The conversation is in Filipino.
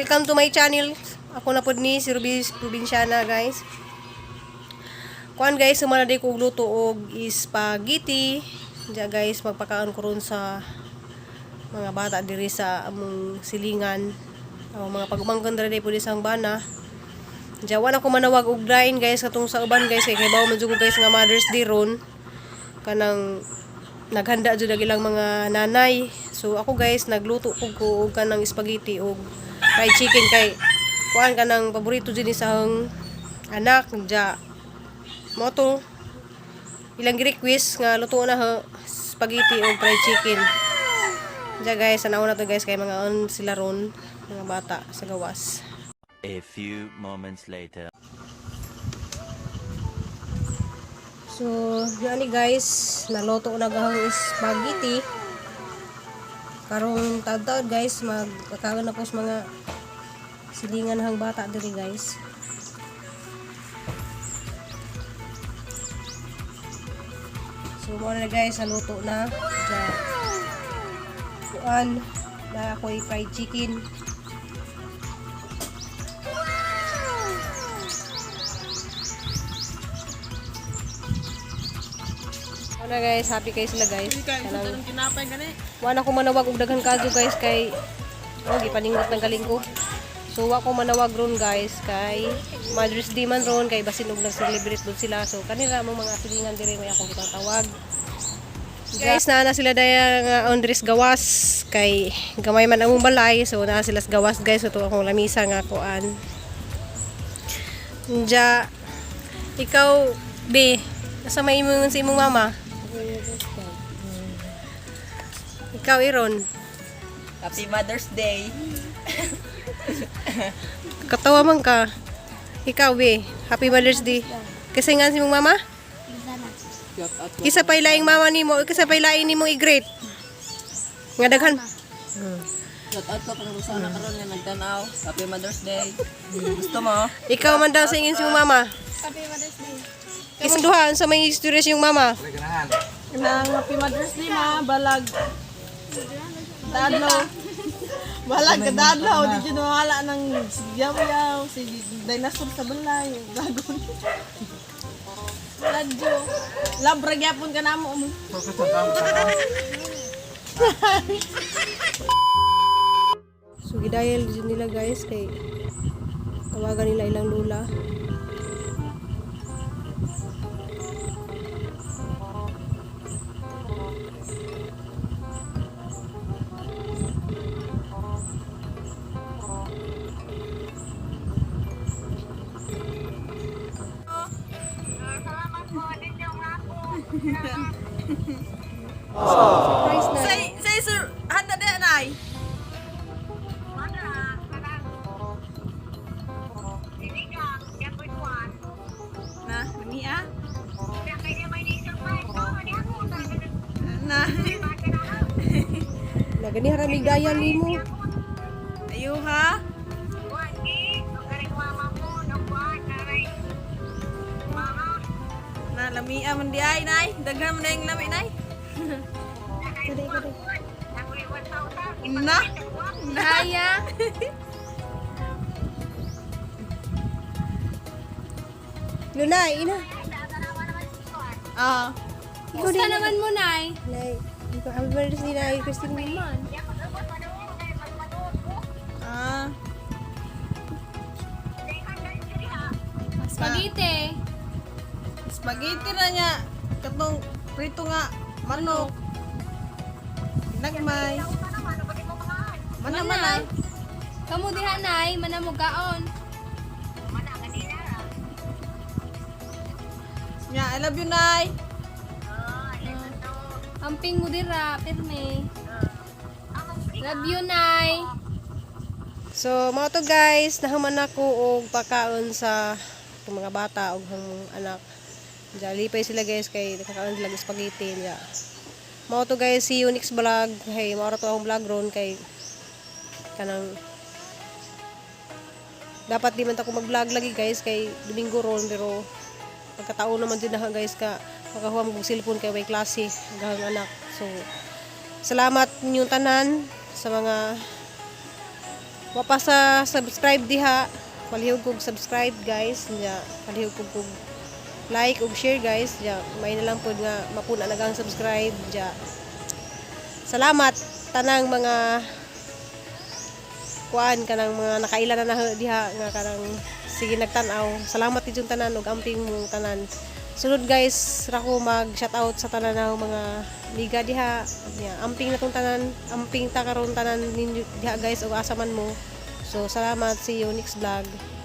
Welcome to my channel. Ako na pod ni si Ruby Probinsyana, guys. Kuan guys, sumala day ko luto og spaghetti. Diya guys, magpakaon ko ron sa mga bata diri sa among silingan. O mga pagumanggon diri pud isang bana. Diya wala ko manawag og drain guys katong sa uban guys kay bawo man jud guys nga Mother's Day ron. Kanang naghanda jud ilang mga nanay. So ako guys nagluto ko og kanang spaghetti og fried chicken kay kuan kanang paborito jud ni sa anak ja mo to ilang request nga luto na ho spaghetti og fried chicken. Ja guys anaw na to guys kay mga on sila ron mga bata sa gawas. A few moments later. So, yan guys, naluto na gahong spaghetti. Karong taon-taon guys, magkakaroon na po sa mga silingan hang bata diri guys. So, mo na guys, naluto na. Kuan na ako'y fried chicken. Ano guys, happy kayo sila guys. Wala ko manawag og daghan kadto guys kay gipaningot ng galing ko. So wa ko manawag ron guys kay Mother's Day man ron kay basin og nag-celebrate dun sila. So kanila mo mga silingan diri may akong gitatawag. Guys, na sila daya nga Andres gawas kay gamay man among balay. So na sila sa gawas guys. So to akong lamisa nga kuan. Ja ikaw be asa may imong sa imong mama? Ikaw Iron. Happy Mother's Day. Katawa man ka. Ikaw be, Happy Mother's Day. Kasi nga si mong mama? Kisa pa ilaing mama nimo, kisa pa ilaing nimo i-great. Nga daghan. Shout out ko kung gusto na karon nga nagtanaw. Happy Mother's Day. Gusto mo? Ikaw man daw sa ingin si mong mama. Happy Mother's Day. Kasi duhaan sa may istorya si yung mama. Nang Happy Mother's Day ma, balag. Dadlaw. Balag ka dadlaw, di dyan wala ng yaw-yaw, si dinosaur sa balay, dragon. Ladyo. Labrag yapon ka na mo. So gidayal din nila guys kay tawagan nila ilang lula. Surprise na. Say sir, handa na nay. Na, nami ah. Na. Nagani haramig dayan nimo. Ayo ha. Na lami man di ay nay. Daghan man yung lami nay. Kadai. Na. Naya. Lunay, ina. Ah. Gusto naman mo, Nay. Nay, Happy Mother's Day na Christine mo. Ah. Spaghetti. Spaghetti na niya. Katong prito nga manok. Nagmay. Mana. Kamu diha, Nay. Manamugaon. Nya, I love you, Nay. Amping mo dira, pirme. Love you, Nay. So, mga to guys, nahaman ako og pakaon sa mga bata og anak. Diya, lipay sila guys kay nakakaon sila ng spaghetti. Diya. Mga to guys, see you next vlog. Hey, maura to akong vlog ron kay kanang dapat di man ako mag-vlog lagi guys kay Domingo ron pero pagkataon naman din na guys ka makahuam kong cellphone kay may klase hanggang anak. So, salamat ninyong tanan sa mga wa pa sa subscribe diha, palihog kog subscribe guys. Nya palihog kog like ug share guys. Ja may na lang pod nga mapuna nagang subscribe. Ja salamat tanang mga kuan kanang mga nakaila na diha nga kanang sige nagtan-aw. Salamat inyong tanan ug amping mong tanan. Sunod guys, ra ko mag shoutout sa tanan ng mga liga diha. Amping na tong tanan, amping ta karon tanan ninyo diha guys ug asa man mo. So salamat, see you next vlog.